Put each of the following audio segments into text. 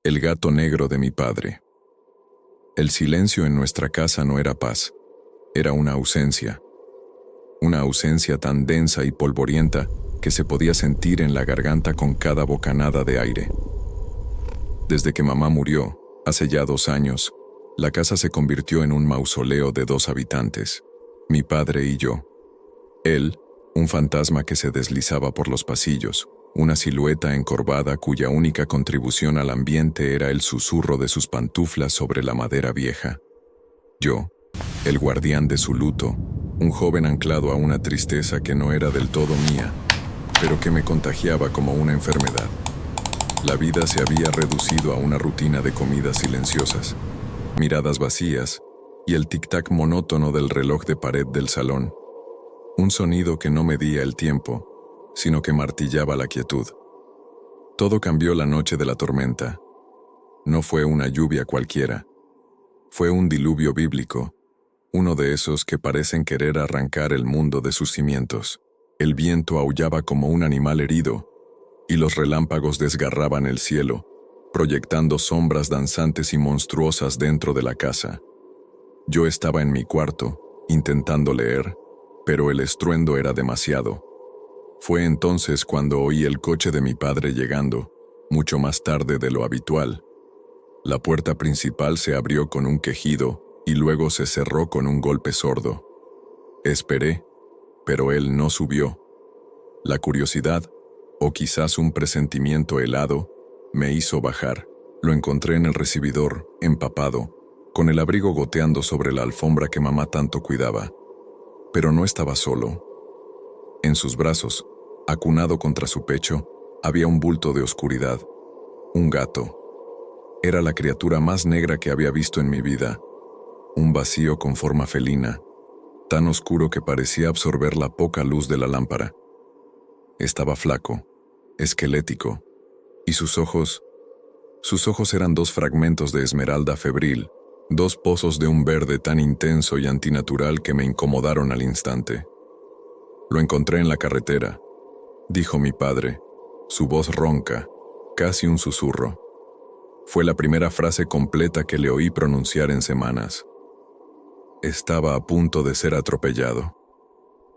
El gato negro de mi padre. El silencio en nuestra casa no era paz, era una ausencia tan densa y polvorienta que se podía sentir en la garganta con cada bocanada de aire. Desde que mamá murió, hace ya 2 años, la casa se convirtió en un mausoleo de 2 habitantes, mi padre y yo. Él, un fantasma que se deslizaba por los pasillos, una silueta encorvada cuya única contribución al ambiente era el susurro de sus pantuflas sobre la madera vieja. Yo, el guardián de su luto, un joven anclado a una tristeza que no era del todo mía, pero que me contagiaba como una enfermedad. La vida se había reducido a una rutina de comidas silenciosas, miradas vacías y el tic-tac monótono del reloj de pared del salón. Un sonido que no medía el tiempo, sino que martillaba la quietud. Todo cambió la noche de la tormenta. No fue una lluvia cualquiera. Fue un diluvio bíblico, uno de esos que parecen querer arrancar el mundo de sus cimientos. El viento aullaba como un animal herido, y los relámpagos desgarraban el cielo, proyectando sombras danzantes y monstruosas dentro de la casa. Yo estaba en mi cuarto, intentando leer, pero el estruendo era demasiado. Fue entonces cuando oí el coche de mi padre llegando, mucho más tarde de lo habitual. La puerta principal se abrió con un quejido y luego se cerró con un golpe sordo. Esperé, pero él no subió. La curiosidad, o quizás un presentimiento helado, me hizo bajar. Lo encontré en el recibidor, empapado, con el abrigo goteando sobre la alfombra que mamá tanto cuidaba. Pero no estaba solo. En sus brazos, acunado contra su pecho, había un bulto de oscuridad. Un gato. Era la criatura más negra que había visto en mi vida. Un vacío con forma felina, tan oscuro que parecía absorber la poca luz de la lámpara. Estaba flaco, esquelético, y sus ojos eran 2 fragmentos de esmeralda febril, 2 pozos de un verde tan intenso y antinatural que me incomodaron al instante. Lo encontré en la carretera, dijo mi padre, su voz ronca, casi un susurro. Fue la primera frase completa que le oí pronunciar en semanas. Estaba a punto de ser atropellado.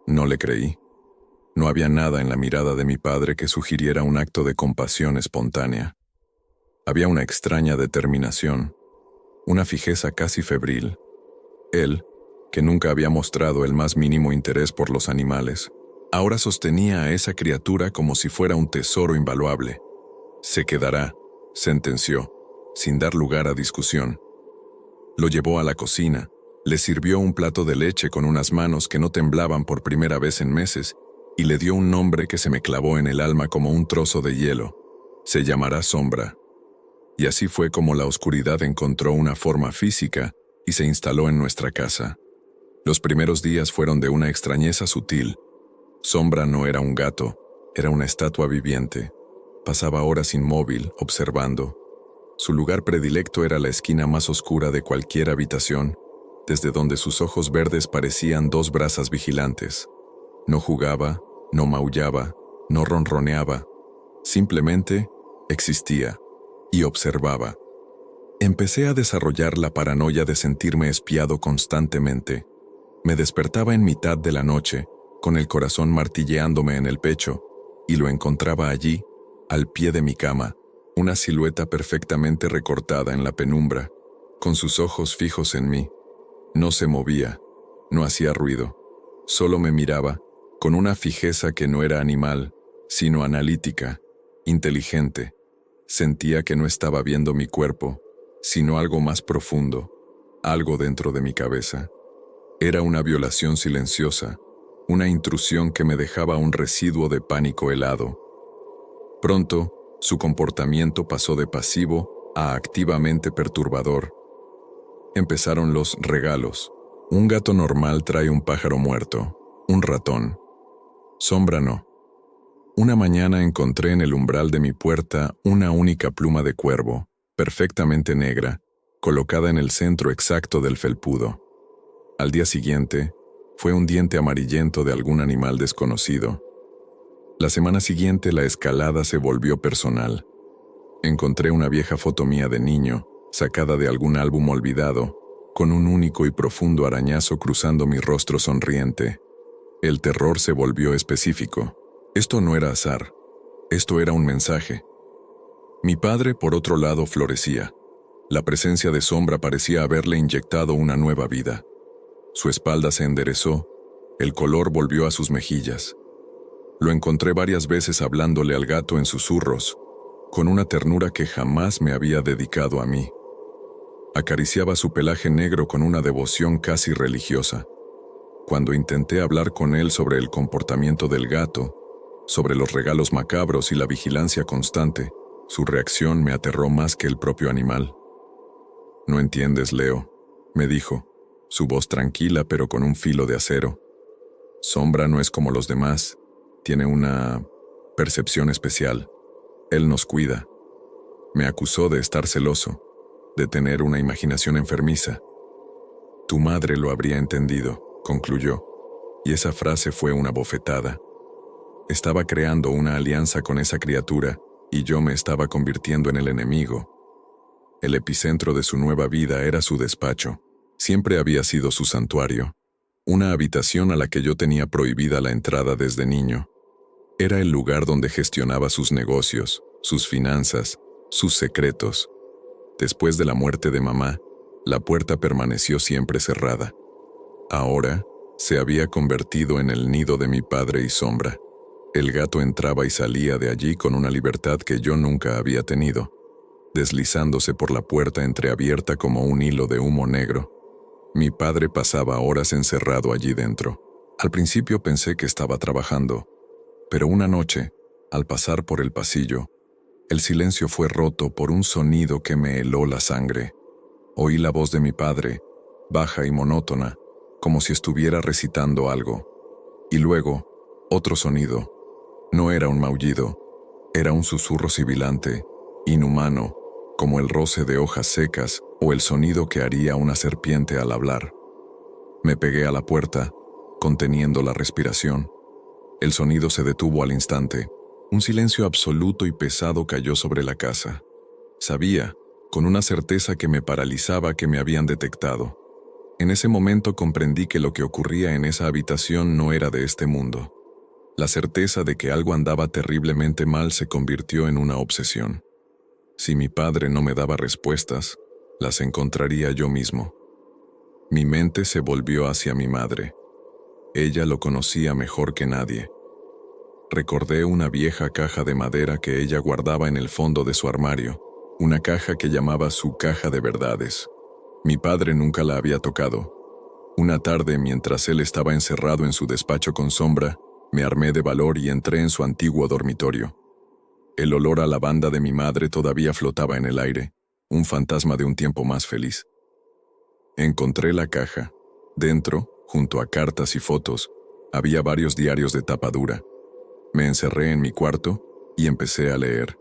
No le creí. No había nada en la mirada de mi padre que sugiriera un acto de compasión espontánea. Había una extraña determinación, una fijeza casi febril. Él, que nunca había mostrado el más mínimo interés por los animales, ahora sostenía a esa criatura como si fuera un tesoro invaluable. Se quedará, sentenció, sin dar lugar a discusión. Lo llevó a la cocina, le sirvió un plato de leche con unas manos que no temblaban por primera vez en meses, y le dio un nombre que se me clavó en el alma como un trozo de hielo. Se llamará Sombra. Y así fue como la oscuridad encontró una forma física y se instaló en nuestra casa. Los primeros días fueron de una extrañeza sutil. Sombra no era un gato, era una estatua viviente. Pasaba horas inmóvil, observando. Su lugar predilecto era la esquina más oscura de cualquier habitación, desde donde sus ojos verdes parecían 2 brasas vigilantes. No jugaba, no maullaba, no ronroneaba, simplemente existía y observaba. Empecé a desarrollar la paranoia de sentirme espiado constantemente. Me despertaba en mitad de la noche, con el corazón martilleándome en el pecho, y lo encontraba allí, al pie de mi cama, una silueta perfectamente recortada en la penumbra, con sus ojos fijos en mí. No se movía, no hacía ruido, solo me miraba, con una fijeza que no era animal, sino analítica, inteligente. Sentía que no estaba viendo mi cuerpo, sino algo más profundo, algo dentro de mi cabeza. Era una violación silenciosa, una intrusión que me dejaba un residuo de pánico helado. Pronto, su comportamiento pasó de pasivo a activamente perturbador. Empezaron los regalos. Un gato normal trae un pájaro muerto, un ratón. Sombra no. Una mañana encontré en el umbral de mi puerta una única pluma de cuervo, perfectamente negra, colocada en el centro exacto del felpudo. Al día siguiente, fue un diente amarillento de algún animal desconocido. La semana siguiente la escalada se volvió personal. Encontré una vieja foto mía de niño, sacada de algún álbum olvidado, con un único y profundo arañazo cruzando mi rostro sonriente. El terror se volvió específico. Esto no era azar. Esto era un mensaje. Mi padre, por otro lado, florecía. La presencia de Sombra parecía haberle inyectado una nueva vida. Su espalda se enderezó, el color volvió a sus mejillas. Lo encontré varias veces hablándole al gato en susurros, con una ternura que jamás me había dedicado a mí. Acariciaba su pelaje negro con una devoción casi religiosa. Cuando intenté hablar con él sobre el comportamiento del gato, sobre los regalos macabros y la vigilancia constante, su reacción me aterró más que el propio animal. «No entiendes, Leo», me dijo, su voz tranquila pero con un filo de acero. «Sombra no es como los demás, tiene una percepción especial. Él nos cuida». Me acusó de estar celoso, de tener una imaginación enfermiza. «Tu madre lo habría entendido», concluyó, y esa frase fue una bofetada. Estaba creando una alianza con esa criatura y yo me estaba convirtiendo en el enemigo. El epicentro de su nueva vida era su despacho. Siempre había sido su santuario, una habitación a la que yo tenía prohibida la entrada desde niño. Era el lugar donde gestionaba sus negocios, sus finanzas, sus secretos. Después de la muerte de mamá, la puerta permaneció siempre cerrada. Ahora, se había convertido en el nido de mi padre y Sombra. El gato entraba y salía de allí con una libertad que yo nunca había tenido, deslizándose por la puerta entreabierta como un hilo de humo negro. Mi padre pasaba horas encerrado allí dentro. Al principio pensé que estaba trabajando, pero una noche, al pasar por el pasillo, el silencio fue roto por un sonido que me heló la sangre. Oí la voz de mi padre, baja y monótona, como si estuviera recitando algo. Y luego, otro sonido. No era un maullido, era un susurro sibilante, inhumano, como el roce de hojas secas o el sonido que haría una serpiente al hablar. Me pegué a la puerta, conteniendo la respiración. El sonido se detuvo al instante. Un silencio absoluto y pesado cayó sobre la casa. Sabía, con una certeza que me paralizaba, que me habían detectado. En ese momento comprendí que lo que ocurría en esa habitación no era de este mundo. La certeza de que algo andaba terriblemente mal se convirtió en una obsesión. Si mi padre no me daba respuestas, las encontraría yo mismo. Mi mente se volvió hacia mi madre. Ella lo conocía mejor que nadie. Recordé una vieja caja de madera que ella guardaba en el fondo de su armario, una caja que llamaba su caja de verdades. Mi padre nunca la había tocado. Una tarde, mientras él estaba encerrado en su despacho con Sombra, me armé de valor y entré en su antiguo dormitorio. El olor a lavanda de mi madre todavía flotaba en el aire, un fantasma de un tiempo más feliz. Encontré la caja. Dentro, junto a cartas y fotos, había varios diarios de tapa dura. Me encerré en mi cuarto y empecé a leer.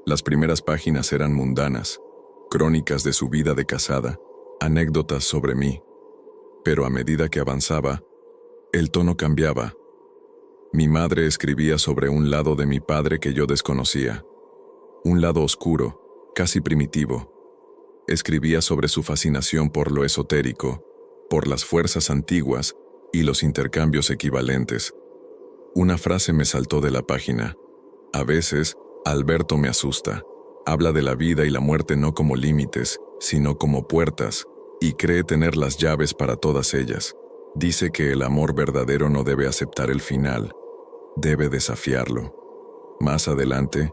Las primeras páginas eran mundanas, crónicas de su vida de casada, anécdotas sobre mí. Pero a medida que avanzaba, el tono cambiaba. Mi madre escribía sobre un lado de mi padre que yo desconocía. Un lado oscuro, casi primitivo. Escribía sobre su fascinación por lo esotérico, por las fuerzas antiguas y los intercambios equivalentes. Una frase me saltó de la página. A veces, Alberto me asusta. Habla de la vida y la muerte no como límites, sino como puertas, y cree tener las llaves para todas ellas. Dice que el amor verdadero no debe aceptar el final, debe desafiarlo. Más adelante,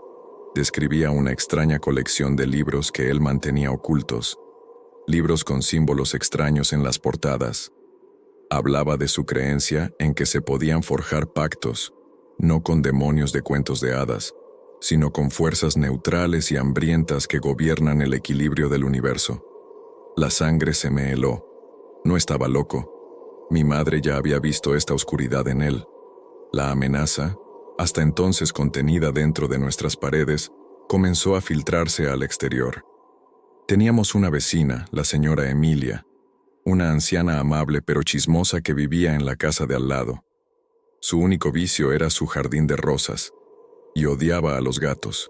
describía una extraña colección de libros que él mantenía ocultos, libros con símbolos extraños en las portadas. Hablaba de su creencia en que se podían forjar pactos, no con demonios de cuentos de hadas, sino con fuerzas neutrales y hambrientas que gobiernan el equilibrio del universo. La sangre se me heló. No estaba loco. Mi madre ya había visto esta oscuridad en él. La amenaza, hasta entonces contenida dentro de nuestras paredes, comenzó a filtrarse al exterior. Teníamos una vecina, la señora Emilia, una anciana amable pero chismosa que vivía en la casa de al lado. Su único vicio era su jardín de rosas, y odiaba a los gatos.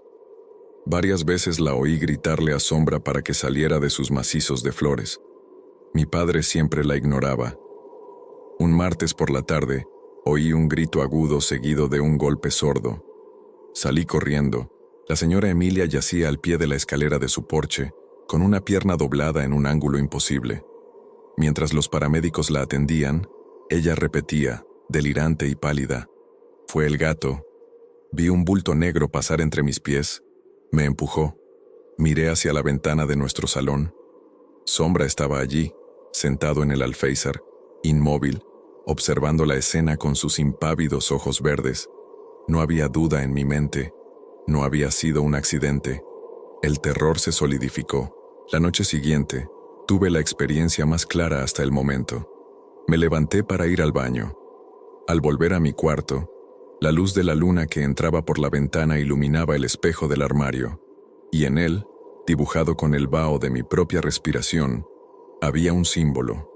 Varias veces la oí gritarle a Sombra para que saliera de sus macizos de flores. Mi padre siempre la ignoraba. Un martes por la tarde, oí un grito agudo seguido de un golpe sordo. Salí corriendo. La señora Emilia yacía al pie de la escalera de su porche, con una pierna doblada en un ángulo imposible. Mientras los paramédicos la atendían, ella repetía, delirante y pálida: «Fue el gato». Vi un bulto negro pasar entre mis pies. Me empujó. Miré hacia la ventana de nuestro salón. Sombra estaba allí, sentado en el alféizar, inmóvil, observando la escena con sus impávidos ojos verdes. No había duda en mi mente. No había sido un accidente. El terror se solidificó. La noche siguiente, tuve la experiencia más clara hasta el momento. Me levanté para ir al baño. Al volver a mi cuarto, la luz de la luna que entraba por la ventana iluminaba el espejo del armario, y en él, dibujado con el vaho de mi propia respiración, había un símbolo.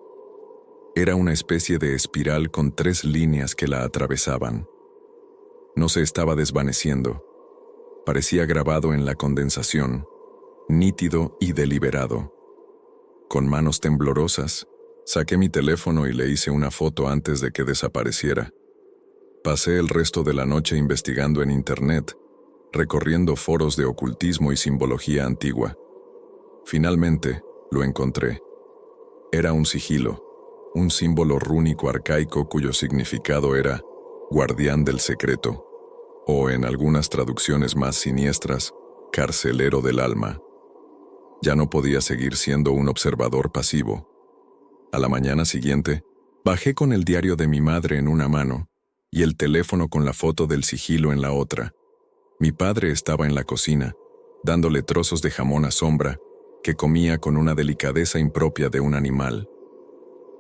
Era una especie de espiral con 3 líneas que la atravesaban. No se estaba desvaneciendo. Parecía grabado en la condensación, nítido y deliberado. Con manos temblorosas, saqué mi teléfono y le hice una foto antes de que desapareciera. Pasé el resto de la noche investigando en Internet, recorriendo foros de ocultismo y simbología antigua. Finalmente, lo encontré. Era un sigilo, un símbolo rúnico arcaico cuyo significado era guardián del secreto, o en algunas traducciones más siniestras, carcelero del alma. Ya no podía seguir siendo un observador pasivo. A la mañana siguiente, bajé con el diario de mi madre en una mano y el teléfono con la foto del sigilo en la otra. Mi padre estaba en la cocina, dándole trozos de jamón a Sombra, que comía con una delicadeza impropia de un animal.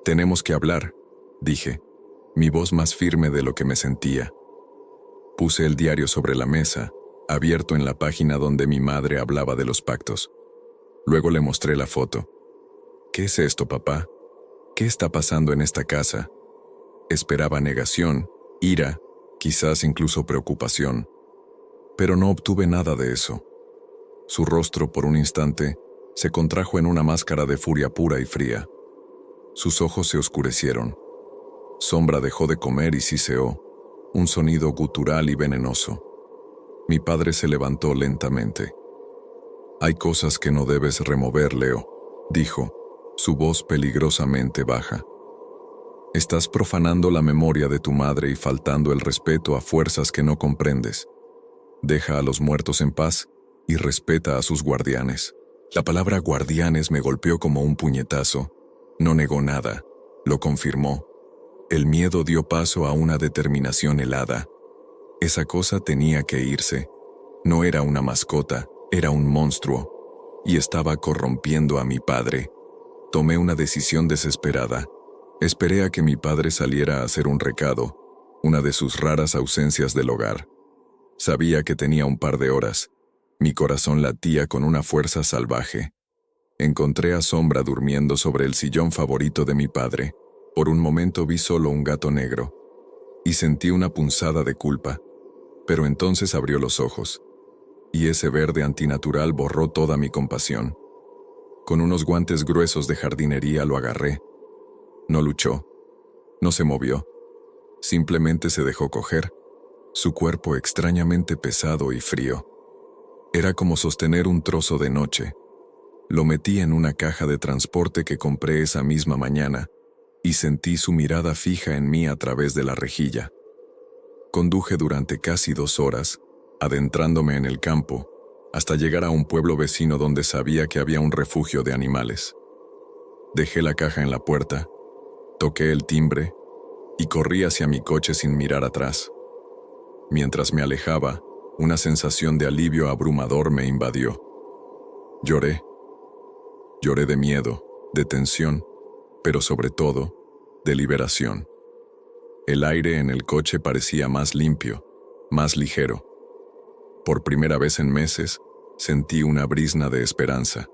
«Tenemos que hablar», dije, mi voz más firme de lo que me sentía. Puse el diario sobre la mesa, abierto en la página donde mi madre hablaba de los pactos. Luego le mostré la foto. «¿Qué es esto, papá? ¿Qué está pasando en esta casa?» Esperaba negación, ira, quizás incluso preocupación. Pero no obtuve nada de eso. Su rostro, por un instante, se contrajo en una máscara de furia pura y fría. Sus ojos se oscurecieron. Sombra dejó de comer y siseó, un sonido gutural y venenoso. Mi padre se levantó lentamente. «Hay cosas que no debes remover, Leo», dijo, su voz peligrosamente baja. «Estás profanando la memoria de tu madre y faltando el respeto a fuerzas que no comprendes. Deja a los muertos en paz y respeta a sus guardianes». La palabra guardianes me golpeó como un puñetazo. No negó nada, lo confirmó. El miedo dio paso a una determinación helada. Esa cosa tenía que irse. No era una mascota, era un monstruo, y estaba corrompiendo a mi padre. Tomé una decisión desesperada. Esperé a que mi padre saliera a hacer un recado, una de sus raras ausencias del hogar. Sabía que tenía un par de horas. Mi corazón latía con una fuerza salvaje. Encontré a Sombra durmiendo sobre el sillón favorito de mi padre. Por un momento vi solo un gato negro, y sentí una punzada de culpa. Pero entonces abrió los ojos, y ese verde antinatural borró toda mi compasión. Con unos guantes gruesos de jardinería lo agarré. No luchó, no se movió, simplemente se dejó coger, su cuerpo extrañamente pesado y frío. Era como sostener un trozo de noche. Lo metí en una caja de transporte que compré esa misma mañana, y sentí su mirada fija en mí a través de la rejilla. Conduje durante casi 2 horas, adentrándome en el campo, hasta llegar a un pueblo vecino donde sabía que había un refugio de animales. Dejé la caja en la puerta, toqué el timbre y corrí hacia mi coche sin mirar atrás. Mientras me alejaba, una sensación de alivio abrumador me invadió. Lloré. Lloré de miedo, de tensión, pero sobre todo, de liberación. El aire en el coche parecía más limpio, más ligero. Por primera vez en meses, sentí una brizna de esperanza.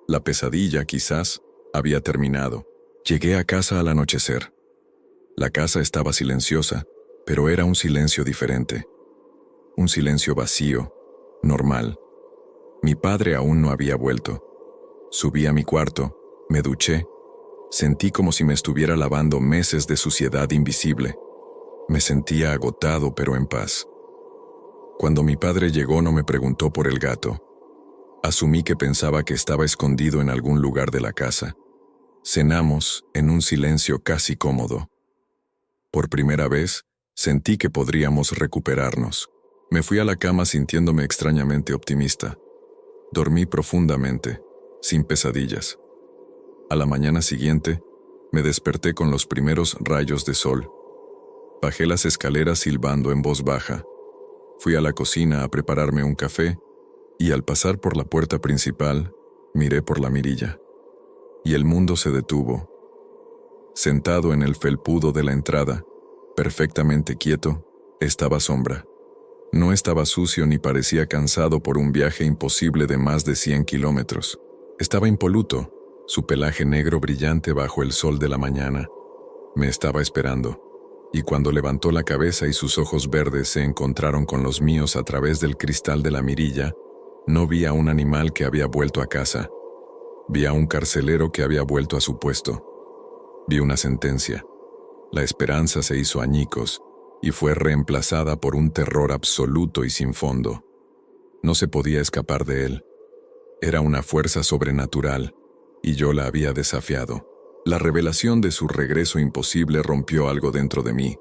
La pesadilla, quizás, había terminado. Llegué a casa al anochecer. La casa estaba silenciosa, pero era un silencio diferente. Un silencio vacío, normal, Mi padre aún no había vuelto. Subí a mi cuarto, me duché, sentí como si me estuviera lavando meses de suciedad invisible. Me sentía agotado pero en paz. Cuando mi padre llegó no me preguntó por el gato. Asumí que pensaba que estaba escondido en algún lugar de la casa. Cenamos en un silencio casi cómodo. Por primera vez, sentí que podríamos recuperarnos. Me fui a la cama sintiéndome extrañamente optimista. Dormí profundamente, sin pesadillas. A la mañana siguiente, me desperté con los primeros rayos de sol. Bajé las escaleras silbando en voz baja. Fui a la cocina a prepararme un café y al pasar por la puerta principal, miré por la mirilla. Y el mundo se detuvo. Sentado en el felpudo de la entrada, perfectamente quieto, estaba Sombra. No estaba sucio ni parecía cansado por un viaje imposible de más de 100 kilómetros. Estaba impoluto, su pelaje negro brillante bajo el sol de la mañana. Me estaba esperando. Y cuando levantó la cabeza y sus ojos verdes se encontraron con los míos a través del cristal de la mirilla, no vi a un animal que había vuelto a casa. Vi a un carcelero que había vuelto a su puesto. Vi una sentencia. La esperanza se hizo añicos y fue reemplazada por un terror absoluto y sin fondo. No se podía escapar de él. Era una fuerza sobrenatural, y yo la había desafiado. La revelación de su regreso imposible rompió algo dentro de mí.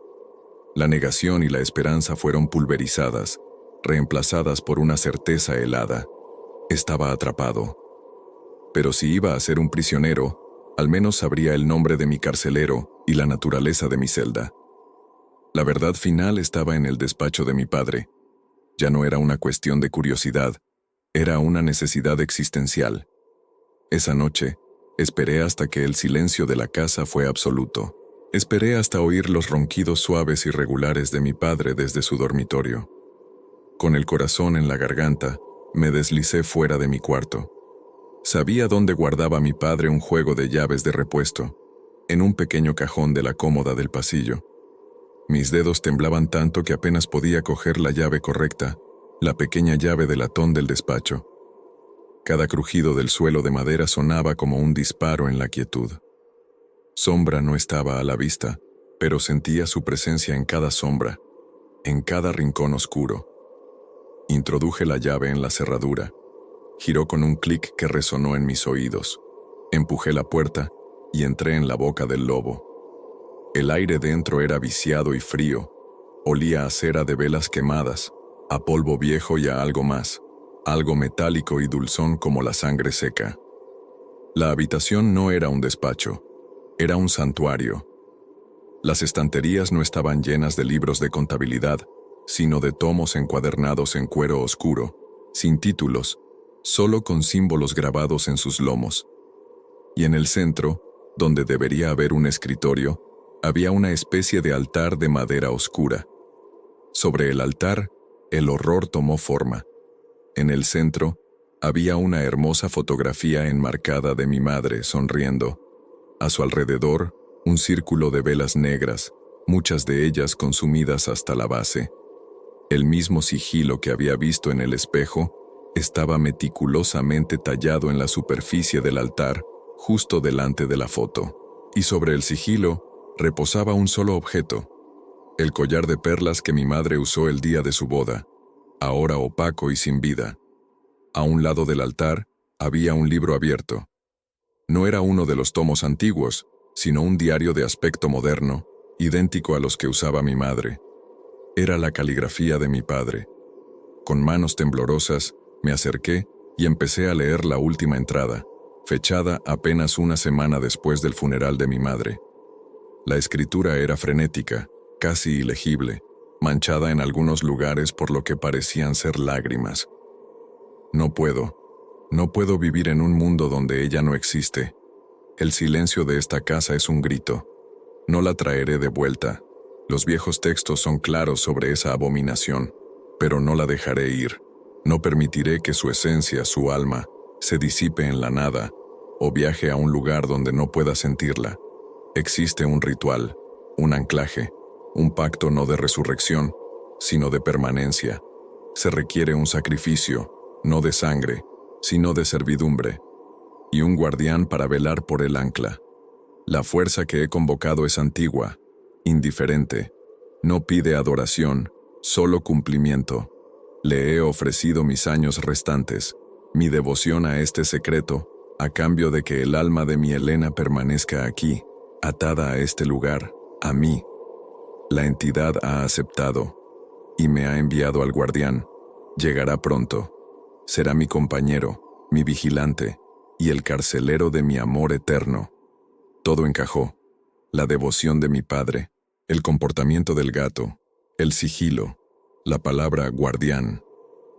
La negación y la esperanza fueron pulverizadas, reemplazadas por una certeza helada. Estaba atrapado. Pero si iba a ser un prisionero, al menos sabría el nombre de mi carcelero y la naturaleza de mi celda. La verdad final estaba en el despacho de mi padre. Ya no era una cuestión de curiosidad, era una necesidad existencial. Esa noche, esperé hasta que el silencio de la casa fue absoluto. Esperé hasta oír los ronquidos suaves y regulares de mi padre desde su dormitorio. Con el corazón en la garganta, me deslicé fuera de mi cuarto. Sabía dónde guardaba mi padre un juego de llaves de repuesto, en un pequeño cajón de la cómoda del pasillo. Mis dedos temblaban tanto que apenas podía coger la llave correcta, la pequeña llave de latón del despacho. Cada crujido del suelo de madera sonaba como un disparo en la quietud. Sombra no estaba a la vista, pero sentía su presencia en cada sombra, en cada rincón oscuro. Introduje la llave en la cerradura. Giró con un clic que resonó en mis oídos. Empujé la puerta y entré en la boca del lobo. El aire dentro era viciado y frío. Olía a cera de velas quemadas, a polvo viejo y a algo más, algo metálico y dulzón como la sangre seca. La habitación no era un despacho, era un santuario. Las estanterías no estaban llenas de libros de contabilidad, sino de tomos encuadernados en cuero oscuro, sin títulos, solo con símbolos grabados en sus lomos. Y en el centro, donde debería haber un escritorio, había una especie de altar de madera oscura. Sobre el altar, el horror tomó forma. En el centro, había una hermosa fotografía enmarcada de mi madre sonriendo. A su alrededor, un círculo de velas negras, muchas de ellas consumidas hasta la base. El mismo sigilo que había visto en el espejo estaba meticulosamente tallado en la superficie del altar, justo delante de la foto. Y sobre el sigilo reposaba un solo objeto, el collar de perlas que mi madre usó el día de su boda, ahora opaco y sin vida. A un lado del altar había un libro abierto. No era uno de los tomos antiguos, sino un diario de aspecto moderno, idéntico a los que usaba mi madre. Era la caligrafía de mi padre. Con manos temblorosas, me acerqué y empecé a leer la última entrada, fechada apenas una semana después del funeral de mi madre. La escritura era frenética, casi ilegible, manchada en algunos lugares por lo que parecían ser lágrimas. No puedo vivir en un mundo donde ella no existe. El silencio de esta casa es un grito. No la traeré de vuelta. Los viejos textos son claros sobre esa abominación, pero no la dejaré ir. No permitiré que su esencia, su alma, se disipe en la nada o viaje a un lugar donde no pueda sentirla. Existe un ritual, un anclaje, un pacto no de resurrección, sino de permanencia. Se requiere un sacrificio, no de sangre, sino de servidumbre, y un guardián para velar por el ancla. La fuerza que he convocado es antigua, indiferente, no pide adoración, solo cumplimiento. Le he ofrecido mis años restantes, mi devoción a este secreto, a cambio de que el alma de mi Helena permanezca aquí, atada a este lugar, a mí. La entidad ha aceptado, y me ha enviado al guardián. Llegará pronto. Será mi compañero, mi vigilante, y el carcelero de mi amor eterno. Todo encajó. La devoción de mi padre, el comportamiento del gato, el sigilo, la palabra guardián.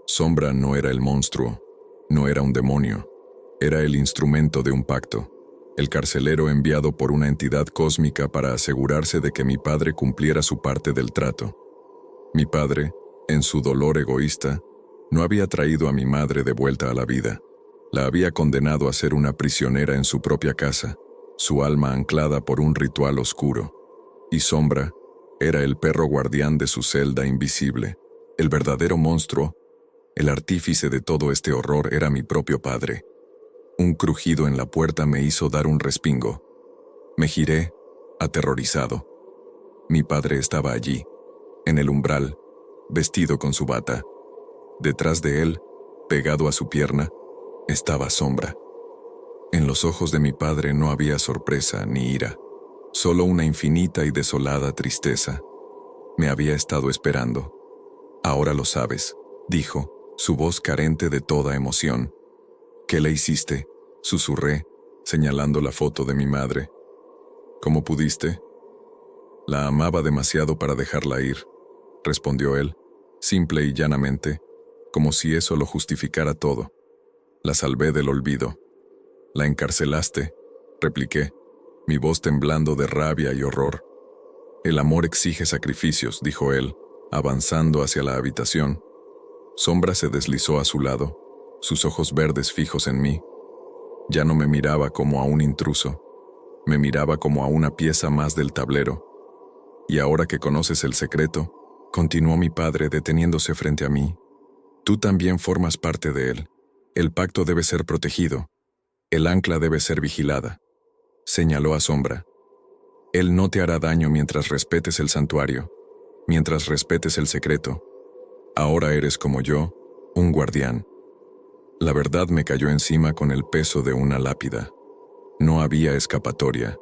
Sombra no era el monstruo, no era un demonio, era el instrumento de un pacto, el carcelero enviado por una entidad cósmica para asegurarse de que mi padre cumpliera su parte del trato. Mi padre, en su dolor egoísta, no había traído a mi madre de vuelta a la vida. La había condenado a ser una prisionera en su propia casa, su alma anclada por un ritual oscuro. Y Sombra era el perro guardián de su celda invisible. El verdadero monstruo, el artífice de todo este horror era mi propio padre. Un crujido en la puerta me hizo dar un respingo. Me giré, aterrorizado. Mi padre estaba allí, en el umbral, vestido con su bata. Detrás de él, pegado a su pierna, estaba Sombra. En los ojos de mi padre no había sorpresa ni ira, solo una infinita y desolada tristeza. Me había estado esperando. Ahora lo sabes, dijo, su voz carente de toda emoción. ¿Qué le hiciste?, susurré, señalando la foto de mi madre. ¿Cómo pudiste? La amaba demasiado para dejarla ir, respondió él, simple y llanamente, como si eso lo justificara todo. La salvé del olvido. La encarcelaste, repliqué, mi voz temblando de rabia y horror. El amor exige sacrificios, dijo él, avanzando hacia la habitación. Sombra se deslizó a su lado, sus ojos verdes fijos en mí. Ya no me miraba como a un intruso, me miraba como a una pieza más del tablero. Y ahora que conoces el secreto, continuó mi padre deteniéndose frente a mí, tú también formas parte de él. El pacto debe ser protegido. El ancla debe ser vigilada. Señaló a Sombra. Él no te hará daño mientras respetes el santuario, mientras respetes el secreto. Ahora eres como yo, un guardián. La verdad me cayó encima con el peso de una lápida. No había escapatoria.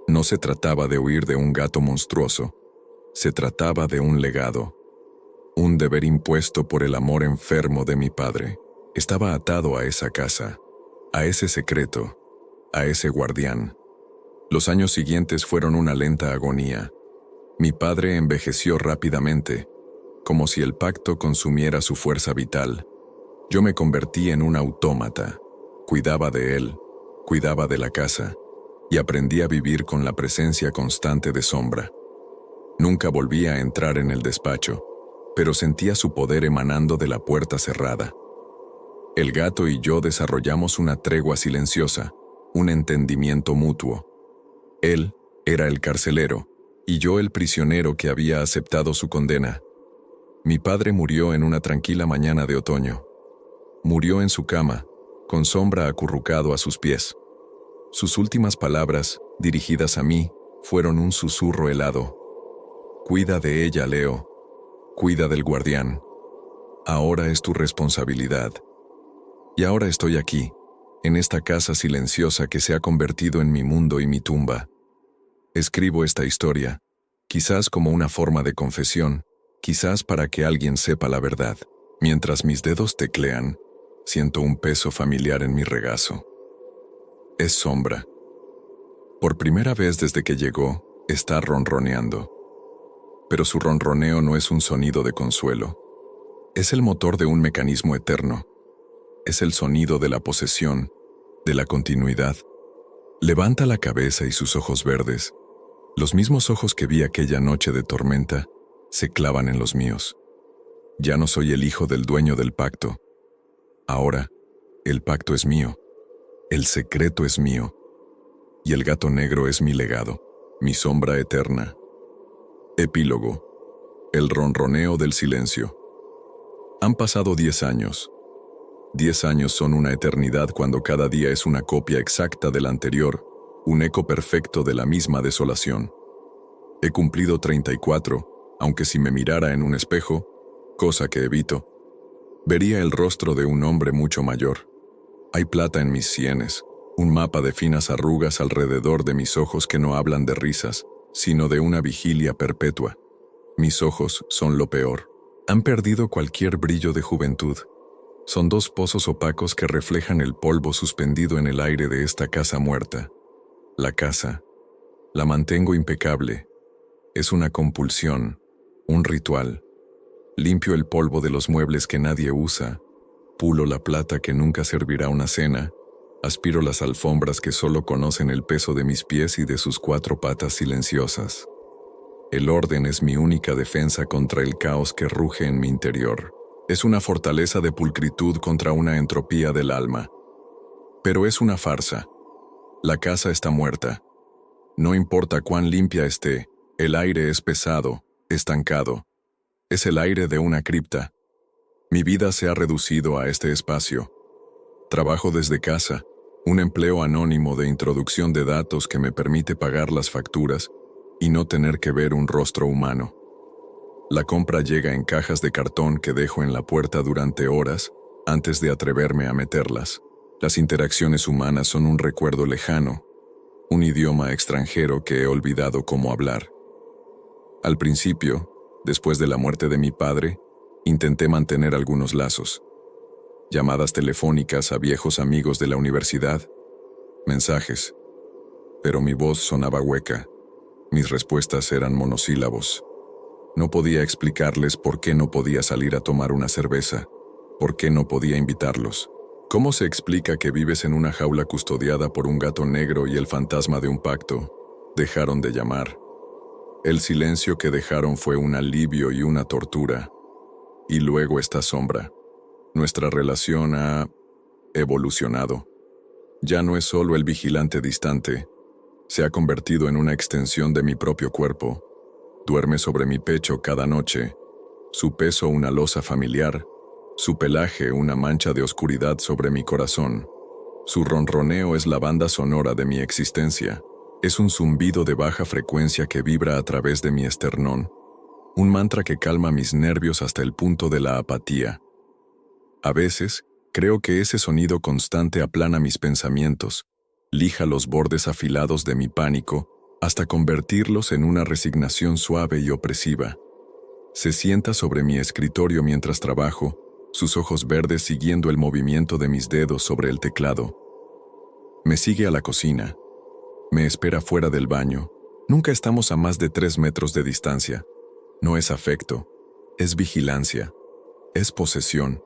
No se trataba de huir de un gato monstruoso. Se trataba de un legado. Un deber impuesto por el amor enfermo de mi padre. Estaba atado a esa casa, a ese secreto, a ese guardián. Los años siguientes fueron una lenta agonía. Mi padre envejeció rápidamente, como si el pacto consumiera su fuerza vital. Yo me convertí en un autómata. Cuidaba de él, cuidaba de la casa, y aprendí a vivir con la presencia constante de Sombra. Nunca volví a entrar en el despacho, pero sentía su poder emanando de la puerta cerrada. El gato y yo desarrollamos una tregua silenciosa, un entendimiento mutuo. Él era el carcelero, y yo el prisionero que había aceptado su condena. Mi padre murió en una tranquila mañana de otoño. Murió en su cama, con Sombra acurrucado a sus pies. Sus últimas palabras, dirigidas a mí, fueron un susurro helado. Cuida de ella, Leo. Cuida del guardián. Ahora es tu responsabilidad. Y ahora estoy aquí, en esta casa silenciosa que se ha convertido en mi mundo y mi tumba. Escribo esta historia, quizás como una forma de confesión, quizás para que alguien sepa la verdad. Mientras mis dedos teclean, siento un peso familiar en mi regazo. Es Sombra. Por primera vez desde que llegó, está ronroneando. Pero su ronroneo no es un sonido de consuelo. Es el motor de un mecanismo eterno. Es el sonido de la posesión, de la continuidad. Levanta la cabeza y sus ojos verdes, los mismos ojos que vi aquella noche de tormenta, se clavan en los míos. Ya no soy el hijo del dueño del pacto. Ahora, el pacto es mío. El secreto es mío. Y el gato negro es mi legado, mi sombra eterna. Epílogo. El ronroneo del silencio. Han pasado 10 años. 10 años son una eternidad cuando cada día es una copia exacta del anterior, un eco perfecto de la misma desolación. He cumplido 34, aunque si me mirara en un espejo, cosa que evito, vería el rostro de un hombre mucho mayor. Hay plata en mis sienes, un mapa de finas arrugas alrededor de mis ojos que no hablan de risas, sino de una vigilia perpetua. Mis ojos son lo peor. Han perdido cualquier brillo de juventud. Son 2 pozos opacos que reflejan el polvo suspendido en el aire de esta casa muerta. La casa, la mantengo impecable. Es una compulsión, un ritual. Limpio el polvo de los muebles que nadie usa, pulo la plata que nunca servirá una cena, aspiro las alfombras que solo conocen el peso de mis pies y de sus 4 patas silenciosas. El orden es mi única defensa contra el caos que ruge en mi interior. Es una fortaleza de pulcritud contra una entropía del alma. Pero es una farsa. La casa está muerta. No importa cuán limpia esté, el aire es pesado, estancado. Es el aire de una cripta. Mi vida se ha reducido a este espacio. Trabajo desde casa, un empleo anónimo de introducción de datos que me permite pagar las facturas y no tener que ver un rostro humano. La compra llega en cajas de cartón que dejo en la puerta durante horas antes de atreverme a meterlas. Las interacciones humanas son un recuerdo lejano, un idioma extranjero que he olvidado cómo hablar. Al principio, después de la muerte de mi padre, intenté mantener algunos lazos. Llamadas telefónicas a viejos amigos de la universidad, mensajes. Pero mi voz sonaba hueca. Mis respuestas eran monosílabos. No podía explicarles por qué no podía salir a tomar una cerveza, por qué no podía invitarlos. ¿Cómo se explica que vives en una jaula custodiada por un gato negro y el fantasma de un pacto? Dejaron de llamar. El silencio que dejaron fue un alivio y una tortura. Y luego esta sombra. Nuestra relación ha evolucionado. Ya no es solo el vigilante distante. Se ha convertido en una extensión de mi propio cuerpo. Duerme sobre mi pecho cada noche. Su peso una losa familiar. Su pelaje una mancha de oscuridad sobre mi corazón. Su ronroneo es la banda sonora de mi existencia. Es un zumbido de baja frecuencia que vibra a través de mi esternón. Un mantra que calma mis nervios hasta el punto de la apatía. A veces, creo que ese sonido constante aplana mis pensamientos, lija los bordes afilados de mi pánico, hasta convertirlos en una resignación suave y opresiva. Se sienta sobre mi escritorio mientras trabajo, sus ojos verdes siguiendo el movimiento de mis dedos sobre el teclado. Me sigue a la cocina. Me espera fuera del baño. Nunca estamos a más de 3 metros de distancia. No es afecto, es vigilancia, es posesión.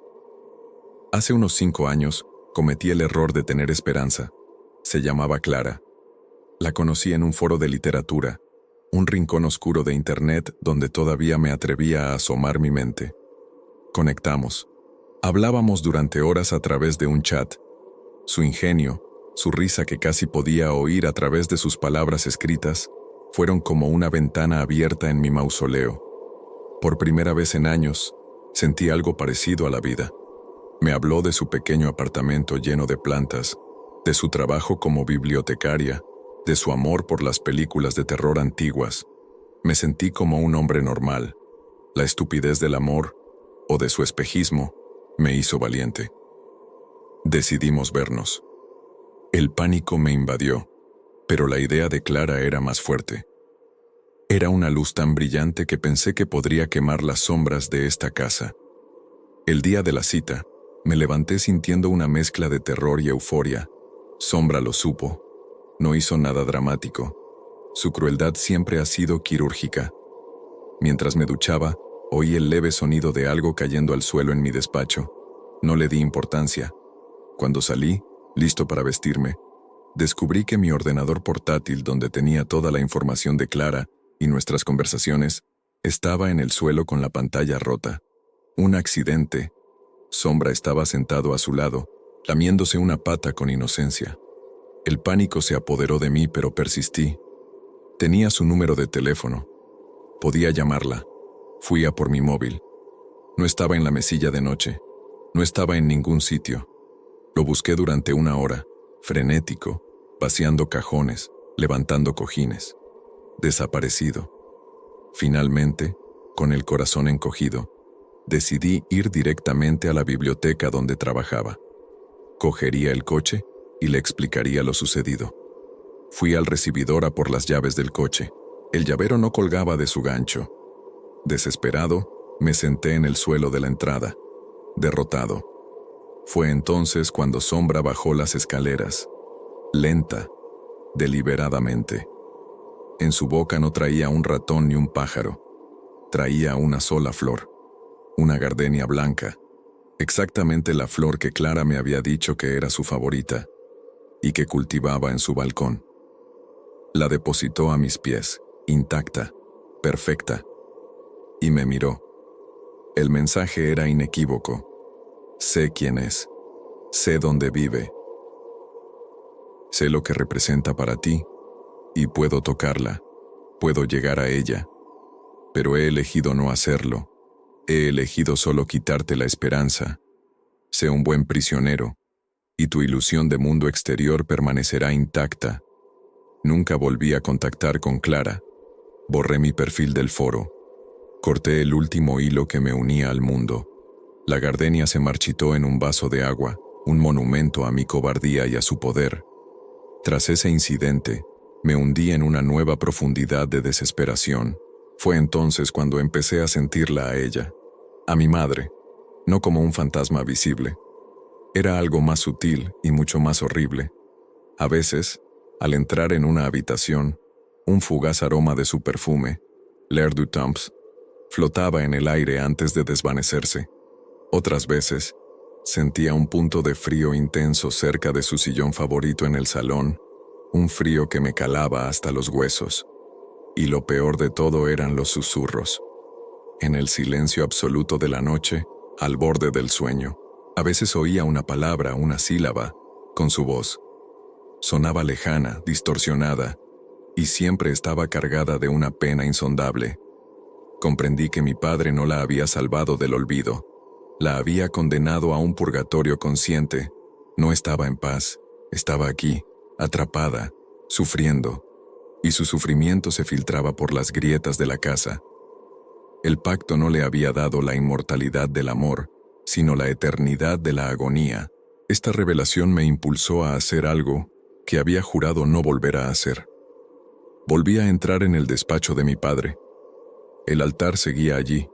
Hace unos 5 años, cometí el error de tener esperanza. Se llamaba Clara. La conocí en un foro de literatura, un rincón oscuro de internet donde todavía me atrevía a asomar mi mente. Conectamos. Hablábamos durante horas a través de un chat. Su ingenio, su risa que casi podía oír a través de sus palabras escritas, fueron como una ventana abierta en mi mausoleo. Por primera vez en años, sentí algo parecido a la vida. Me habló de su pequeño apartamento lleno de plantas, de su trabajo como bibliotecaria, de su amor por las películas de terror antiguas. Me sentí como un hombre normal. La estupidez del amor, o de su espejismo, me hizo valiente. Decidimos vernos. El pánico me invadió, pero la idea de Clara era más fuerte. Era una luz tan brillante que pensé que podría quemar las sombras de esta casa. El día de la cita, me levanté sintiendo una mezcla de terror y euforia. Sombra lo supo. No hizo nada dramático. Su crueldad siempre ha sido quirúrgica. Mientras me duchaba, oí el leve sonido de algo cayendo al suelo en mi despacho. No le di importancia. Cuando salí, listo para vestirme, descubrí que mi ordenador portátil, donde tenía toda la información de Clara y nuestras conversaciones, estaba en el suelo con la pantalla rota. Un accidente. Sombra estaba sentado a su lado, lamiéndose una pata con inocencia. El pánico se apoderó de mí, pero persistí. Tenía su número de teléfono. Podía llamarla. Fui a por mi móvil. No estaba en la mesilla de noche. No estaba en ningún sitio. Lo busqué durante 1 hora, frenético, vaciando cajones, levantando cojines. Desaparecido. Finalmente, con el corazón encogido, decidí ir directamente a la biblioteca donde trabajaba. Cogería el coche y le explicaría lo sucedido. Fui al recibidor a por las llaves del coche. El llavero no colgaba de su gancho. Desesperado, me senté en el suelo de la entrada, derrotado. Fue entonces cuando Sombra bajó las escaleras, lenta, deliberadamente. En su boca no traía un ratón ni un pájaro. Traía una sola flor, una gardenia blanca, exactamente la flor que Clara me había dicho que era su favorita y que cultivaba en su balcón. La depositó a mis pies, intacta, perfecta, y me miró. El mensaje era inequívoco. Sé quién es, sé dónde vive, sé lo que representa para ti, y puedo tocarla, puedo llegar a ella, pero he elegido no hacerlo. He elegido solo quitarte la esperanza. Sé un buen prisionero, y tu ilusión de mundo exterior permanecerá intacta. Nunca volví a contactar con Clara. Borré mi perfil del foro. Corté el último hilo que me unía al mundo. La gardenia se marchitó en un vaso de agua, un monumento a mi cobardía y a su poder. Tras ese incidente, me hundí en una nueva profundidad de desesperación. Fue entonces cuando empecé a sentirla a ella, a mi madre, no como un fantasma visible. Era algo más sutil y mucho más horrible. A veces, al entrar en una habitación, un fugaz aroma de su perfume, L'air du Temps, flotaba en el aire antes de desvanecerse. Otras veces, sentía un punto de frío intenso cerca de su sillón favorito en el salón, un frío que me calaba hasta los huesos. Y lo peor de todo eran los susurros. En el silencio absoluto de la noche, al borde del sueño, a veces oía una palabra, una sílaba, con su voz. Sonaba lejana, distorsionada, y siempre estaba cargada de una pena insondable. Comprendí que mi padre no la había salvado del olvido. La había condenado a un purgatorio consciente. No estaba en paz, estaba aquí, atrapada, sufriendo, y su sufrimiento se filtraba por las grietas de la casa. El pacto no le había dado la inmortalidad del amor, sino la eternidad de la agonía. Esta revelación me impulsó a hacer algo que había jurado no volver a hacer. Volví a entrar en el despacho de mi padre. El altar seguía allí,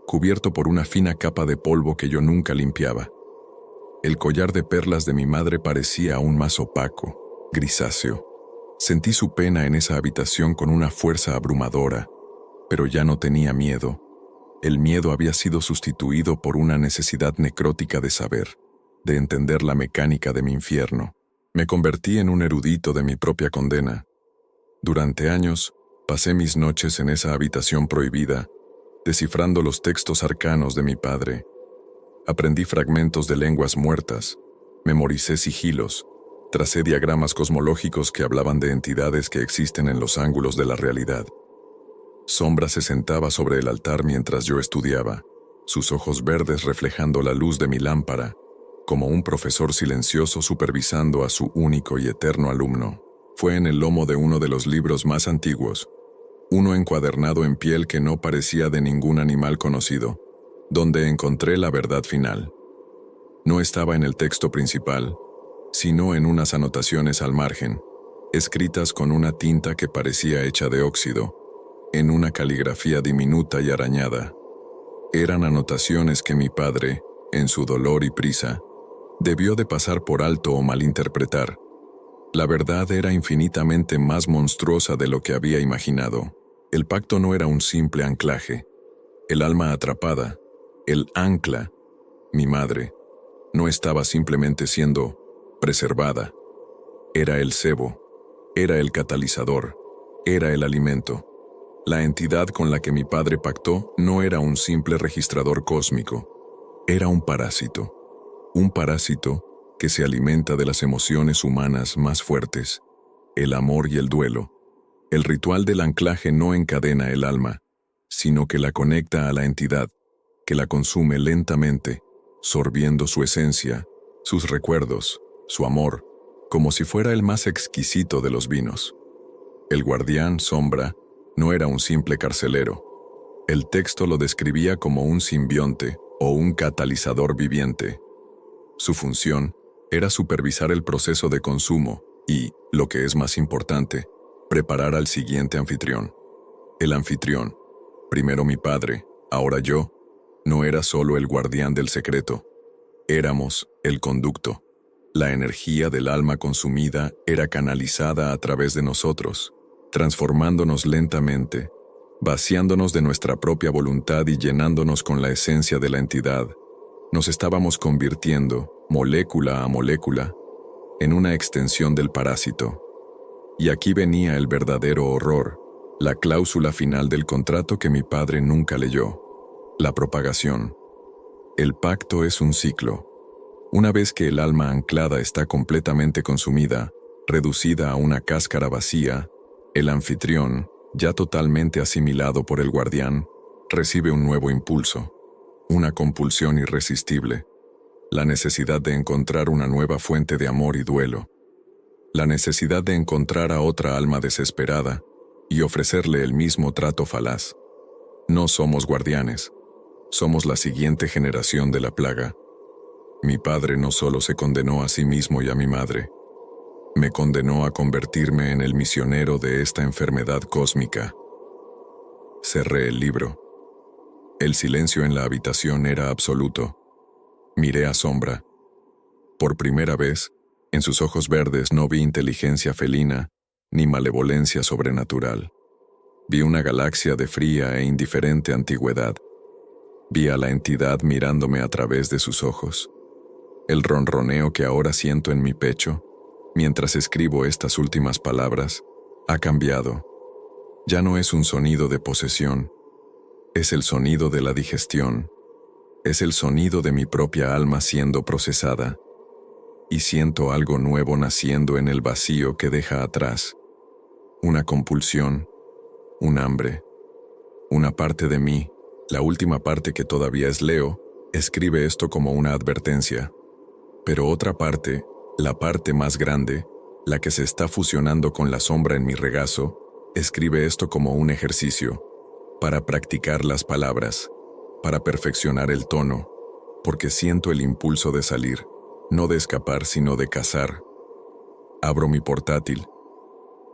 cubierto por una fina capa de polvo que yo nunca limpiaba. El collar de perlas de mi madre parecía aún más opaco, grisáceo. Sentí su pena en esa habitación con una fuerza abrumadora, pero ya no tenía miedo. El miedo había sido sustituido por una necesidad necrótica de saber, de entender la mecánica de mi infierno. Me convertí en un erudito de mi propia condena. Durante años, pasé mis noches en esa habitación prohibida, descifrando los textos arcanos de mi padre. Aprendí fragmentos de lenguas muertas, memoricé sigilos, tracé diagramas cosmológicos que hablaban de entidades que existen en los ángulos de la realidad. Sombra se sentaba sobre el altar mientras yo estudiaba, sus ojos verdes reflejando la luz de mi lámpara, como un profesor silencioso supervisando a su único y eterno alumno. Fue en el lomo de uno de los libros más antiguos, uno encuadernado en piel que no parecía de ningún animal conocido, donde encontré la verdad final. No estaba en el texto principal, sino en unas anotaciones al margen, escritas con una tinta que parecía hecha de óxido, en una caligrafía diminuta y arañada. Eran anotaciones que mi padre, en su dolor y prisa, debió de pasar por alto o malinterpretar. La verdad era infinitamente más monstruosa de lo que había imaginado. El pacto no era un simple anclaje. El alma atrapada, el ancla, mi madre, no estaba simplemente siendo preservada. Era el cebo, era el catalizador, era el alimento. La entidad con la que mi padre pactó no era un simple registrador cósmico, era un parásito que se alimenta de las emociones humanas más fuertes, el amor y el duelo. El ritual del anclaje no encadena el alma, sino que la conecta a la entidad, que la consume lentamente, sorbiendo su esencia, sus recuerdos, su amor, como si fuera el más exquisito de los vinos. El guardián, Sombra, no era un simple carcelero. El texto lo describía como un simbionte o un catalizador viviente. Su función era supervisar el proceso de consumo y, lo que es más importante, preparar al siguiente anfitrión. El anfitrión, primero mi padre, ahora yo, no era solo el guardián del secreto. Éramos el conducto. La energía del alma consumida era canalizada a través de nosotros, transformándonos lentamente, vaciándonos de nuestra propia voluntad y llenándonos con la esencia de la entidad. Nos estábamos convirtiendo, molécula a molécula, en una extensión del parásito. Y aquí venía el verdadero horror, la cláusula final del contrato que mi padre nunca leyó: la propagación. El pacto es un ciclo. Una vez que el alma anclada está completamente consumida, reducida a una cáscara vacía, el anfitrión, ya totalmente asimilado por el guardián, recibe un nuevo impulso, una compulsión irresistible, la necesidad de encontrar una nueva fuente de amor y duelo, la necesidad de encontrar a otra alma desesperada y ofrecerle el mismo trato falaz. No somos guardianes, somos la siguiente generación de la plaga. Mi padre no solo se condenó a sí mismo y a mi madre, me condenó a convertirme en el misionero de esta enfermedad cósmica. Cerré el libro. El silencio en la habitación era absoluto. Miré a Sombra. Por primera vez, en sus ojos verdes no vi inteligencia felina ni malevolencia sobrenatural. Vi una galaxia de fría e indiferente antigüedad. Vi a la entidad mirándome a través de sus ojos. El ronroneo que ahora siento en mi pecho, mientras escribo estas últimas palabras, ha cambiado. Ya no es un sonido de posesión, es el sonido de la digestión, es el sonido de mi propia alma siendo procesada, y siento algo nuevo naciendo en el vacío que deja atrás. Una compulsión, un hambre. Una parte de mí, la última parte que todavía es Leo, escribe esto como una advertencia. Pero otra parte, la parte más grande, la que se está fusionando con la sombra en mi regazo, escribe esto como un ejercicio, para practicar las palabras, para perfeccionar el tono, porque siento el impulso de salir, no de escapar sino de cazar. Abro mi portátil,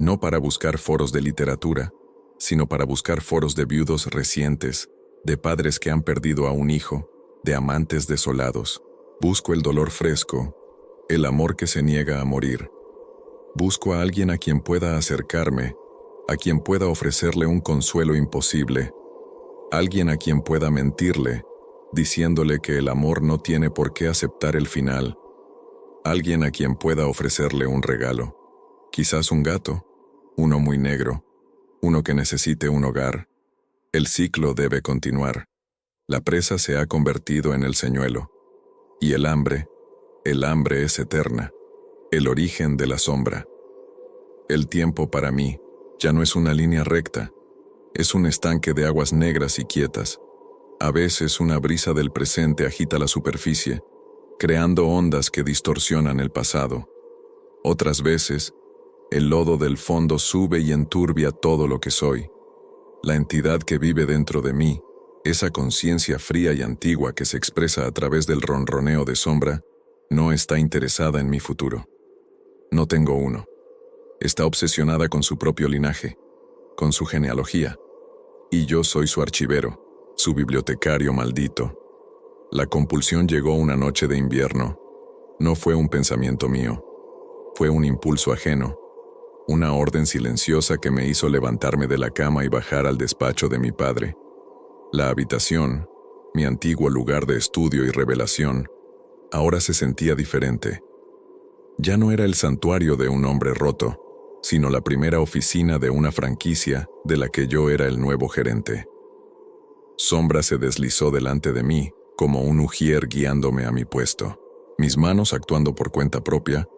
no para buscar foros de literatura, sino para buscar foros de viudos recientes, de padres que han perdido a un hijo, de amantes desolados. Busco el dolor fresco, el amor que se niega a morir. Busco a alguien a quien pueda acercarme, a quien pueda ofrecerle un consuelo imposible, alguien a quien pueda mentirle, diciéndole que el amor no tiene por qué aceptar el final, alguien a quien pueda ofrecerle un regalo, quizás un gato, uno muy negro, uno que necesite un hogar. El ciclo debe continuar. La presa se ha convertido en el señuelo. Y el hambre es eterna, el origen de la sombra. El tiempo para mí ya no es una línea recta, es un estanque de aguas negras y quietas. A veces una brisa del presente agita la superficie, creando ondas que distorsionan el pasado. Otras veces, el lodo del fondo sube y enturbia todo lo que soy. La entidad que vive dentro de mí, esa conciencia fría y antigua que se expresa a través del ronroneo de Sombra, no está interesada en mi futuro. No tengo uno. Está obsesionada con su propio linaje, con su genealogía. Y yo soy su archivero, su bibliotecario maldito. La compulsión llegó una noche de invierno. No fue un pensamiento mío. Fue un impulso ajeno. Una orden silenciosa que me hizo levantarme de la cama y bajar al despacho de mi padre. La habitación, mi antiguo lugar de estudio y revelación, ahora se sentía diferente. Ya no era el santuario de un hombre roto, sino la primera oficina de una franquicia de la que yo era el nuevo gerente. Sombra se deslizó delante de mí, como un ujier guiándome a mi puesto. Mis manos, actuando por cuenta propia,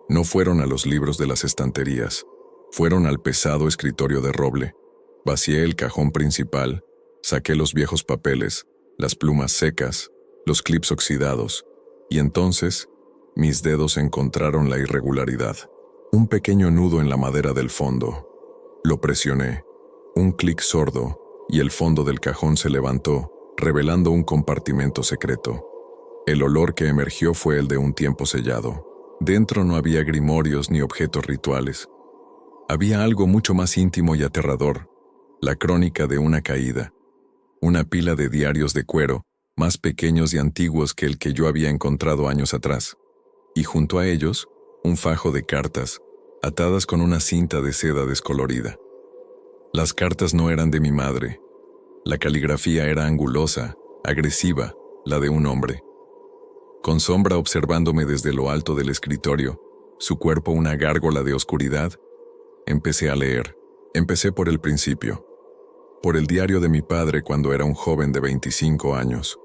no fueron a los libros de las estanterías, fueron al pesado escritorio de roble. Vacié el cajón principal, saqué los viejos papeles, las plumas secas, los clips oxidados, y entonces mis dedos encontraron la irregularidad. Un pequeño nudo en la madera del fondo. Lo presioné. Un clic sordo, y el fondo del cajón se levantó, revelando un compartimento secreto. El olor que emergió fue el de un tiempo sellado. Dentro no había grimorios ni objetos rituales. Había algo mucho más íntimo y aterrador, la crónica de una caída. Una pila de diarios de cuero, más pequeños y antiguos que el que yo había encontrado años atrás. Y junto a ellos, un fajo de cartas, atadas con una cinta de seda descolorida. Las cartas no eran de mi madre. La caligrafía era angulosa, agresiva, la de un hombre. Con sombra observándome desde lo alto del escritorio, su cuerpo una gárgola de oscuridad, empecé a leer. Empecé por el principio. Por el diario de mi padre cuando era un joven de 25 años,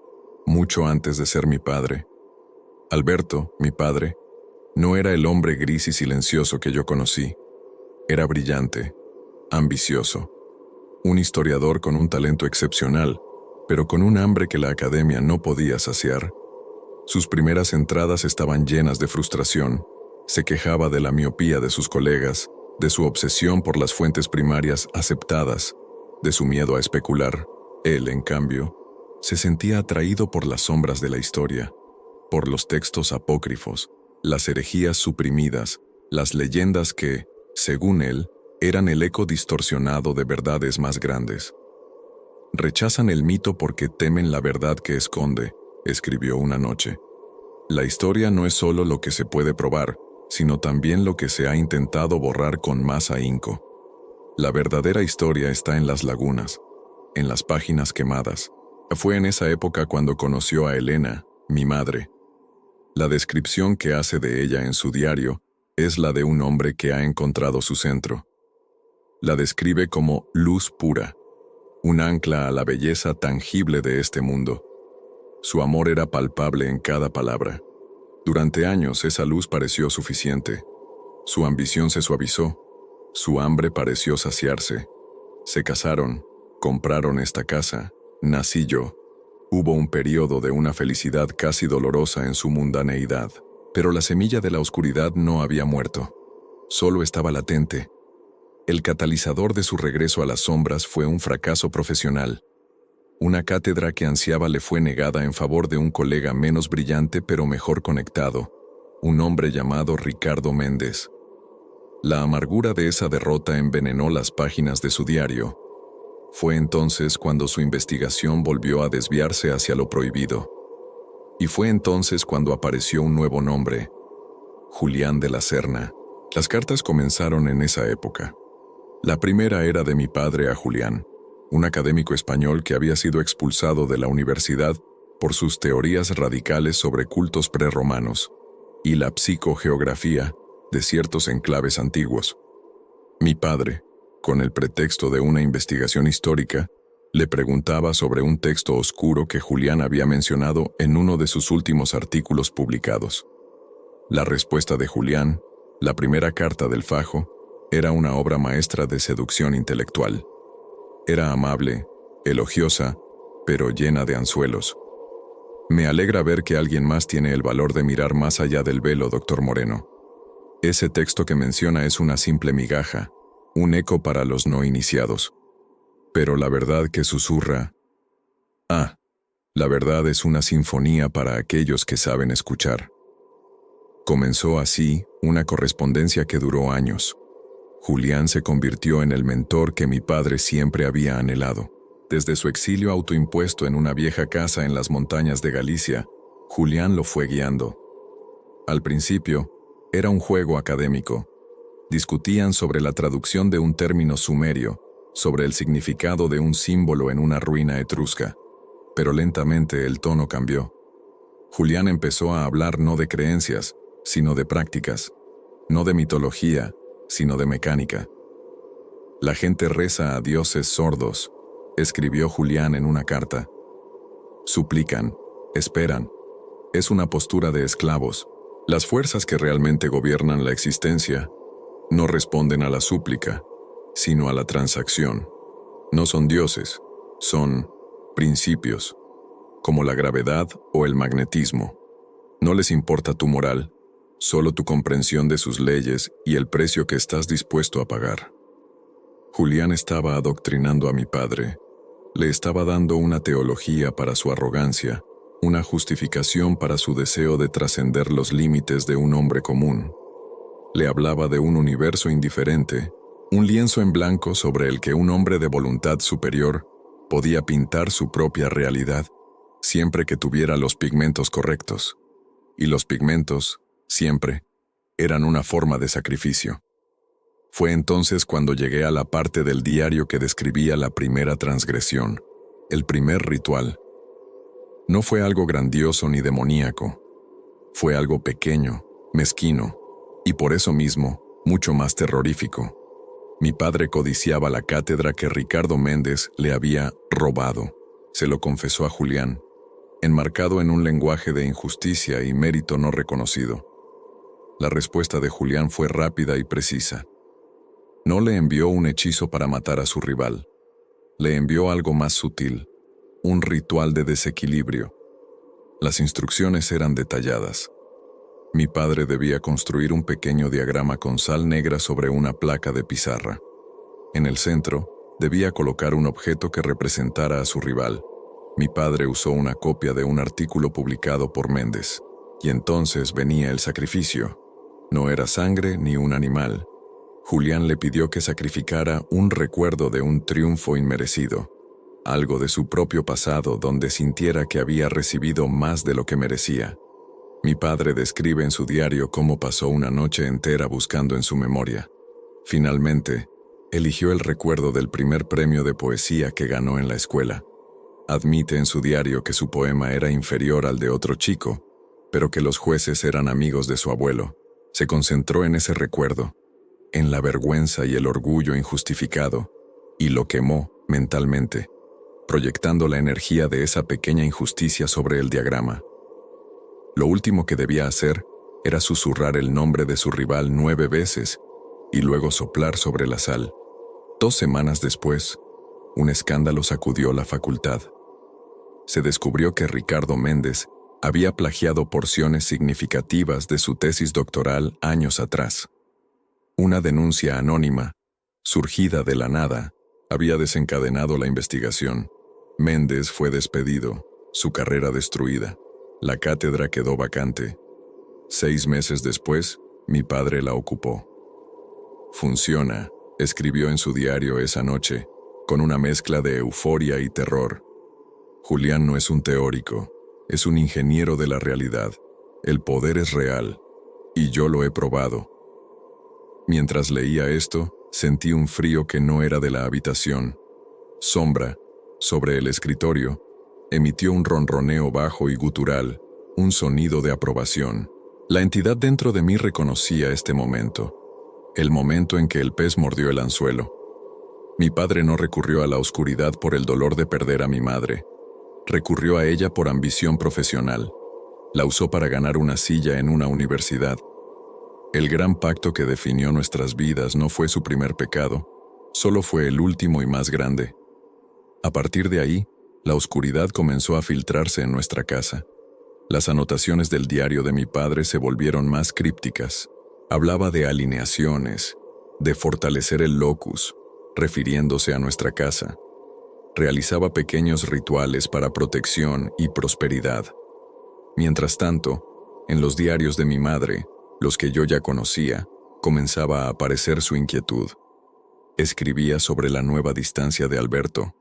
mucho antes de ser mi padre. Alberto, mi padre, no era el hombre gris y silencioso que yo conocí. Era brillante, ambicioso, un historiador con un talento excepcional, pero con un hambre que la academia no podía saciar. Sus primeras entradas estaban llenas de frustración. Se quejaba de la miopía de sus colegas, de su obsesión por las fuentes primarias aceptadas, de su miedo a especular. Él, en cambio, se sentía atraído por las sombras de la historia, por los textos apócrifos, las herejías suprimidas, las leyendas que, según él, eran el eco distorsionado de verdades más grandes. Rechazan el mito porque temen la verdad que esconde, escribió una noche. La historia no es solo lo que se puede probar, sino también lo que se ha intentado borrar con más ahínco. La verdadera historia está en las lagunas, en las páginas quemadas. Fue en esa época cuando conoció a Elena, mi madre. La descripción que hace de ella en su diario es la de un hombre que ha encontrado su centro. La describe como luz pura, un ancla a la belleza tangible de este mundo. Su amor era palpable en cada palabra. Durante años esa luz pareció suficiente. Su ambición se suavizó. Su hambre pareció saciarse. Se casaron, compraron esta casa, nací yo. Hubo un periodo de una felicidad casi dolorosa en su mundaneidad, pero la semilla de la oscuridad no había muerto. Solo estaba latente. El catalizador de su regreso a las sombras fue un fracaso profesional. Una cátedra que ansiaba le fue negada en favor de un colega menos brillante pero mejor conectado, un hombre llamado Ricardo Méndez. La amargura de esa derrota envenenó las páginas de su diario. Fue entonces cuando su investigación volvió a desviarse hacia lo prohibido. Y fue entonces cuando apareció un nuevo nombre, Julián de la Serna. Las cartas comenzaron en esa época. La primera era de mi padre a Julián, un académico español que había sido expulsado de la universidad por sus teorías radicales sobre cultos prerromanos y la psicogeografía de ciertos enclaves antiguos. Mi padre, con el pretexto de una investigación histórica, le preguntaba sobre un texto oscuro que Julián había mencionado en uno de sus últimos artículos publicados. La respuesta de Julián, la primera carta del fajo, era una obra maestra de seducción intelectual. Era amable, elogiosa, pero llena de anzuelos. Me alegra ver que alguien más tiene el valor de mirar más allá del velo, doctor Moreno. Ese texto que menciona es una simple migaja, un eco para los no iniciados. Pero la verdad que susurra... la verdad es una sinfonía para aquellos que saben escuchar. Comenzó así una correspondencia que duró años. Julián se convirtió en el mentor que mi padre siempre había anhelado. Desde su exilio autoimpuesto en una vieja casa en las montañas de Galicia, Julián lo fue guiando. Al principio, era un juego académico. Discutían sobre la traducción de un término sumerio, sobre el significado de un símbolo en una ruina etrusca. Pero lentamente el tono cambió. Julián empezó a hablar no de creencias, sino de prácticas, no de mitología, sino de mecánica. La gente reza a dioses sordos, escribió Julián en una carta. Suplican, esperan. Es una postura de esclavos. Las fuerzas que realmente gobiernan la existencia no responden a la súplica, sino a la transacción. No son dioses, son principios. como la gravedad o el magnetismo. No les importa tu moral, solo tu comprensión de sus leyes y el precio que estás dispuesto a pagar. Julián estaba adoctrinando a mi padre. Le estaba dando una teología para su arrogancia, una justificación para su deseo de trascender los límites de un hombre común. Le hablaba de un universo indiferente, un lienzo en blanco sobre el que un hombre de voluntad superior podía pintar su propia realidad, siempre que tuviera los pigmentos correctos. Y los pigmentos, siempre, eran una forma de sacrificio. Fue entonces cuando llegué a la parte del diario que describía la primera transgresión, el primer ritual. No fue algo grandioso ni demoníaco. Fue algo pequeño, mezquino, y por eso mismo, mucho más terrorífico. Mi padre codiciaba la cátedra que Ricardo Méndez le había robado. Se lo confesó a Julián, enmarcado en un lenguaje de injusticia y mérito no reconocido. La respuesta de Julián fue rápida y precisa. No le envió un hechizo para matar a su rival. Le envió algo más sutil, un ritual de desequilibrio. Las instrucciones eran detalladas. Mi padre debía construir un pequeño diagrama con sal negra sobre una placa de pizarra. En el centro, debía colocar un objeto que representara a su rival. Mi padre usó una copia de un artículo publicado por Méndez. Y entonces venía el sacrificio. No era sangre ni un animal. Julián le pidió que sacrificara un recuerdo de un triunfo inmerecido, algo de su propio pasado donde sintiera que había recibido más de lo que merecía. Mi padre describe en su diario cómo pasó una noche entera buscando en su memoria. Finalmente, eligió el recuerdo del primer premio de poesía que ganó en la escuela. Admite en su diario que su poema era inferior al de otro chico, pero que los jueces eran amigos de su abuelo. Se concentró en ese recuerdo, en la vergüenza y el orgullo injustificado, y lo quemó mentalmente, proyectando la energía de esa pequeña injusticia sobre el diagrama. Lo último que debía hacer era susurrar el nombre de su rival 9 veces y luego soplar sobre la sal. 2 semanas después, un escándalo sacudió la facultad. Se descubrió que Ricardo Méndez había plagiado porciones significativas de su tesis doctoral años atrás. Una denuncia anónima, surgida de la nada, había desencadenado la investigación. Méndez fue despedido, su carrera destruida. La cátedra quedó vacante. 6 meses después, mi padre la ocupó. Funciona, escribió en su diario esa noche, con una mezcla de euforia y terror. Julián no es un teórico, es un ingeniero de la realidad. El poder es real, y yo lo he probado. Mientras leía esto, sentí un frío que no era de la habitación. Sombra, sobre el escritorio, emitió un ronroneo bajo y gutural, un sonido de aprobación. La entidad dentro de mí reconocía este momento, el momento en que el pez mordió el anzuelo. Mi padre no recurrió a la oscuridad por el dolor de perder a mi madre. Recurrió a ella por ambición profesional. La usó para ganar una silla en una universidad. El gran pacto que definió nuestras vidas no fue su primer pecado, solo fue el último y más grande. A partir de ahí, la oscuridad comenzó a filtrarse en nuestra casa. Las anotaciones del diario de mi padre se volvieron más crípticas. Hablaba de alineaciones, de fortalecer el locus, refiriéndose a nuestra casa. Realizaba pequeños rituales para protección y prosperidad. Mientras tanto, en los diarios de mi madre, los que yo ya conocía, comenzaba a aparecer su inquietud. Escribía sobre la nueva distancia de Alberto,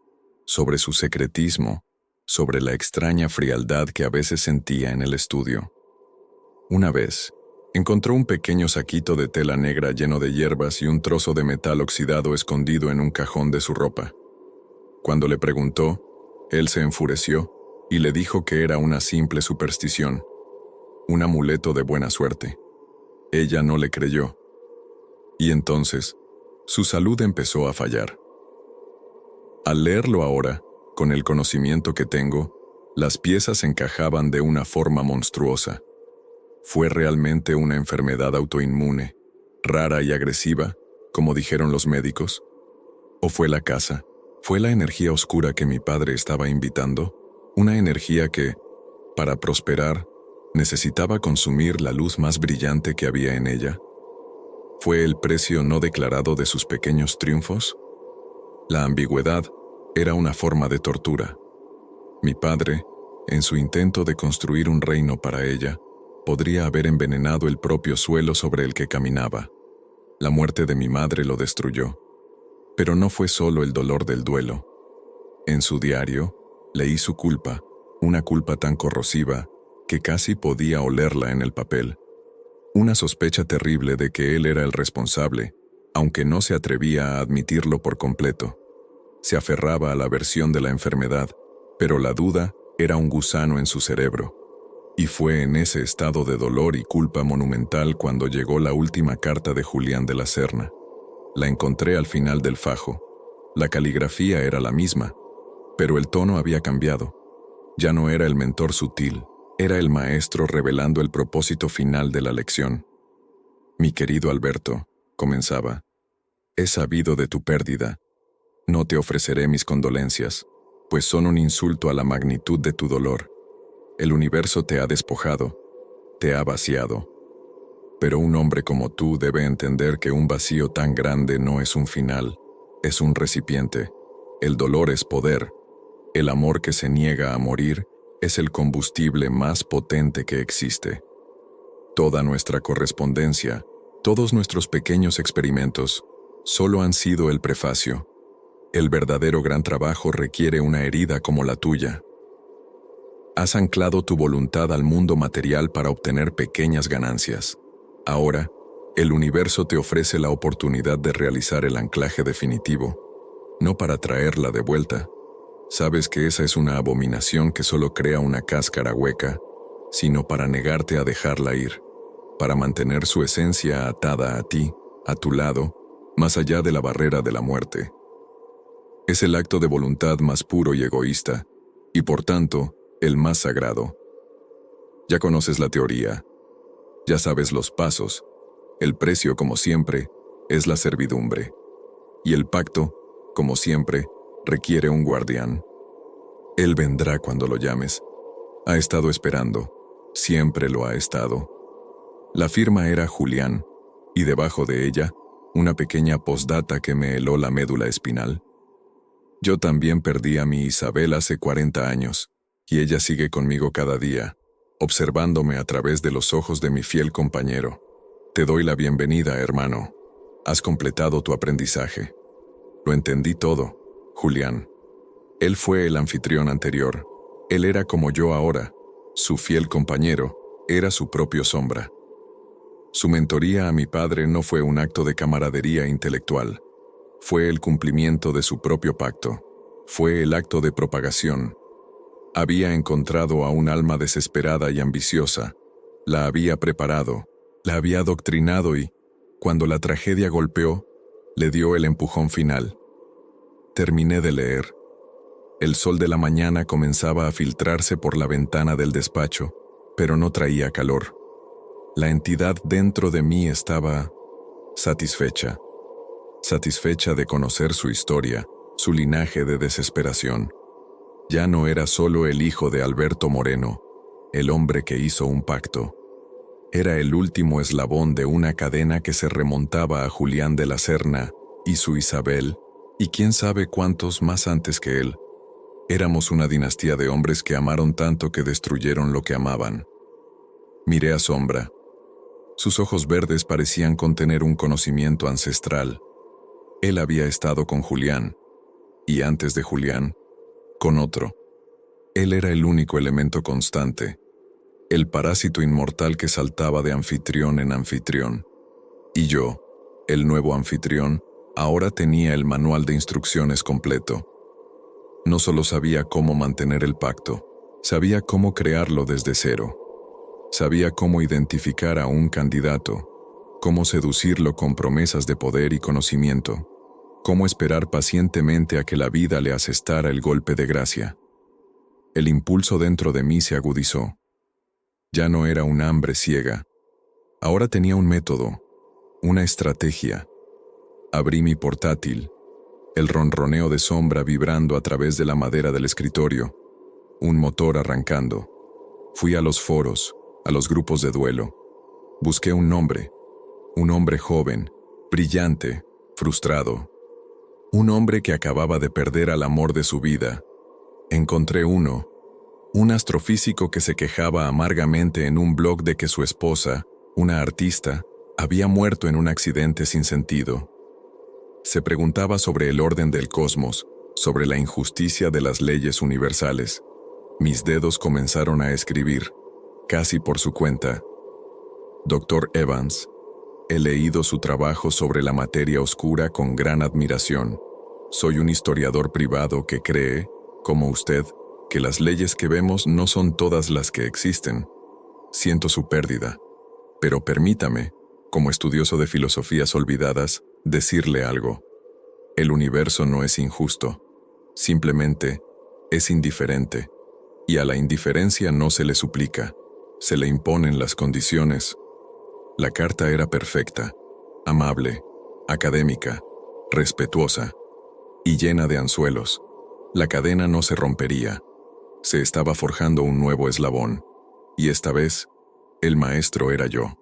sobre su secretismo, sobre la extraña frialdad que a veces sentía en el estudio. Una vez, encontró un pequeño saquito de tela negra lleno de hierbas y un trozo de metal oxidado escondido en un cajón de su ropa. Cuando le preguntó, él se enfureció y le dijo que era una simple superstición, un amuleto de buena suerte. Ella no le creyó. Y entonces, su salud empezó a fallar. Al leerlo ahora, con el conocimiento que tengo, las piezas encajaban de una forma monstruosa. ¿Fue realmente una enfermedad autoinmune, rara y agresiva, como dijeron los médicos? ¿O fue la casa? ¿Fue la energía oscura que mi padre estaba invitando? Una energía que, para prosperar, necesitaba consumir la luz más brillante que había en ella. ¿Fue el precio no declarado de sus pequeños triunfos? La ambigüedad era una forma de tortura. Mi padre, en su intento de construir un reino para ella, podría haber envenenado el propio suelo sobre el que caminaba. La muerte de mi madre lo destruyó. Pero no fue solo el dolor del duelo. En su diario, leí su culpa, una culpa tan corrosiva que casi podía olerla en el papel. Una sospecha terrible de que él era el responsable, aunque no se atrevía a admitirlo por completo. Se aferraba a la versión de la enfermedad, pero la duda era un gusano en su cerebro. Y fue en ese estado de dolor y culpa monumental cuando llegó la última carta de Julián de la Serna. La encontré al final del fajo. La caligrafía era la misma, pero el tono había cambiado. Ya no era el mentor sutil, era el maestro revelando el propósito final de la lección. Mi querido Alberto, comenzaba, he sabido de tu pérdida. No te ofreceré mis condolencias, pues son un insulto a la magnitud de tu dolor. El universo te ha despojado, te ha vaciado. Pero un hombre como tú debe entender que un vacío tan grande no es un final, es un recipiente. El dolor es poder. El amor que se niega a morir es el combustible más potente que existe. Toda nuestra correspondencia, todos nuestros pequeños experimentos, solo han sido el prefacio. El verdadero gran trabajo requiere una herida como la tuya. Has anclado tu voluntad al mundo material para obtener pequeñas ganancias. Ahora, el universo te ofrece la oportunidad de realizar el anclaje definitivo, no para traerla de vuelta. Sabes que esa es una abominación que solo crea una cáscara hueca, sino para negarte a dejarla ir, para mantener su esencia atada a ti, a tu lado, más allá de la barrera de la muerte. Es el acto de voluntad más puro y egoísta, y por tanto, el más sagrado. Ya conoces la teoría, ya sabes los pasos. El precio, como siempre, es la servidumbre. Y el pacto, como siempre, requiere un guardián. Él vendrá cuando lo llames. Ha estado esperando, siempre lo ha estado. La firma era Julián, y debajo de ella, una pequeña postdata que me heló la médula espinal. Yo también perdí a mi Isabel hace 40 años, y ella sigue conmigo cada día, observándome a través de los ojos de mi fiel compañero. Te doy la bienvenida, hermano. Has completado tu aprendizaje. Lo entendí todo, Julián. Él fue el anfitrión anterior. Él era como yo ahora. Su fiel compañero era su propio sombra. Su mentoría a mi padre no fue un acto de camaradería intelectual. Fue el cumplimiento de su propio pacto. Fue el acto de propagación. Había encontrado a un alma desesperada y ambiciosa. La había preparado, la había adoctrinado y, cuando la tragedia golpeó, le dio el empujón final. Terminé de leer. El sol de la mañana comenzaba a filtrarse por la ventana del despacho, pero no traía calor. La entidad dentro de mí estaba satisfecha. Satisfecha de conocer su historia, su linaje de desesperación. Ya no era solo el hijo de Alberto Moreno, el hombre que hizo un pacto. Era el último eslabón de una cadena que se remontaba a Julián de la Serna y su Isabel, y quién sabe cuántos más antes que él. Éramos una dinastía de hombres que amaron tanto que destruyeron lo que amaban. Miré a Sombra. Sus ojos verdes parecían contener un conocimiento ancestral. Él había estado con Julián, y antes de Julián, con otro. Él era el único elemento constante, el parásito inmortal que saltaba de anfitrión en anfitrión. Y yo, el nuevo anfitrión, ahora tenía el manual de instrucciones completo. No solo sabía cómo mantener el pacto, sabía cómo crearlo desde cero. Sabía cómo identificar a un candidato, cómo seducirlo con promesas de poder y conocimiento, cómo esperar pacientemente a que la vida le asestara el golpe de gracia. El impulso dentro de mí se agudizó. Ya no era un hambre ciega. Ahora tenía un método, una estrategia. Abrí mi portátil, el ronroneo de Sombra vibrando a través de la madera del escritorio. un motor arrancando. Fui a los foros, a los grupos de duelo. Busqué un hombre joven, brillante, frustrado. Un hombre que acababa de perder al amor de su vida. Encontré uno, un astrofísico que se quejaba amargamente en un blog de que su esposa, una artista, había muerto en un accidente sin sentido. Se preguntaba sobre el orden del cosmos, sobre la injusticia de las leyes universales. Mis dedos comenzaron a escribir, casi por su cuenta. Dr. Evans, he leído su trabajo sobre la materia oscura con gran admiración. Soy un historiador privado que cree, como usted, que las leyes que vemos no son todas las que existen. Siento su pérdida, pero permítame, como estudioso de filosofías olvidadas, decirle algo. El universo no es injusto, simplemente es indiferente, y a la indiferencia no se le suplica, se le imponen las condiciones. La carta era perfecta, amable, académica, respetuosa y llena de anzuelos. La cadena no se rompería. Se estaba forjando un nuevo eslabón, y esta vez, el maestro era yo.